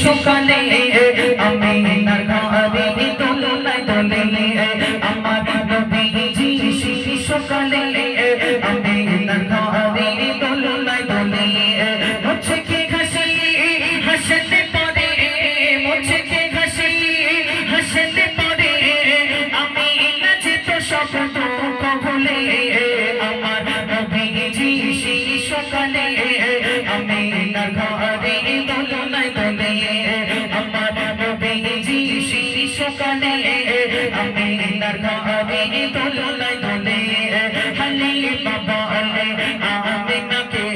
সকালে আমিনার ঘরে দোলনায় দোলে আমার নবীজি সকালে আমিনার ঘরে দোলনায় দোলে মুছকে ঘাসি হাসতে পড়ে মুছকে ঘাসি হাসতে পড়ে আমিনা যেত সব দুঃখ ভুলে আমার নবীজি সকালে আমিনার ঘরে দোলনায় দোলে আমার নবীজি সকালে আমিনার ঘরে দোলনায় দোলে হালিমা বলে আমিনাকে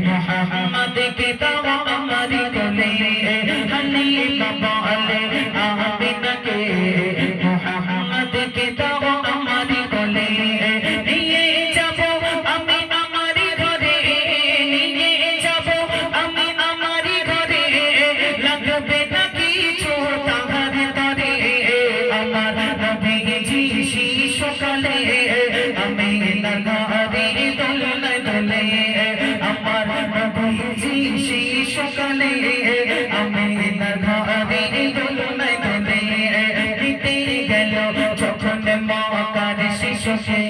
মুহাম্মদকে দাও আমার কোলে হালিমা বলে আমিনাকে মুহাম্মদকে দাও আমার কোলে নিয়ে যাব আমি আমার ঘরে নিয়ে যাব আমি আমার ঘরে লাগবে না কিছু তাহার তরে আমার নবীজি সকালে আমিনার ঘরে দোলনায় দোলে আমার নবীজি সকালে আমিনার ঘরে দোলনায় দোলে নিতে গেল যখন মক্কার শিশুকে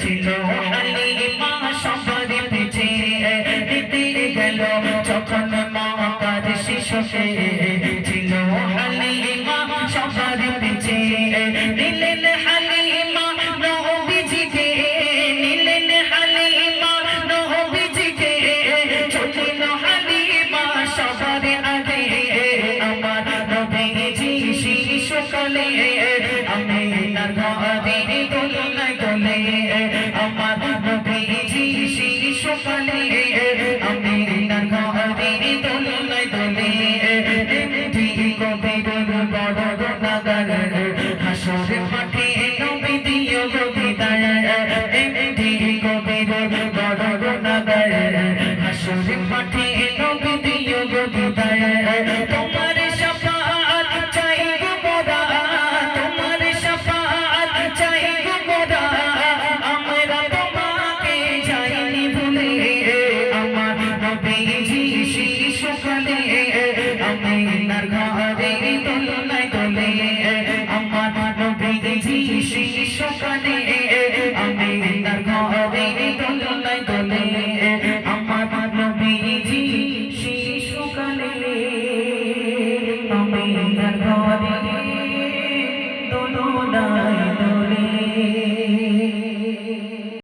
ছিল হালিমা সবার পিছে নিতে গেল যখন মক্কার শিশুকে ছিল হালিমা সবার পিছে নিলেন হালিমা নবীজিকে নিলেন হালিমা নবীজিকে চলিল হালিমা সবার আগে আমার নবীজি সকালে আমিনার ঘরে দোলনায় দোলে আমার নবীজি সকালে আমিনার ঘরে দোলনায় দোলে কবির বড় নাগার হাসর মাঠে নবী দিও বিদায় কবির বড় নাগার হাসর মাঠে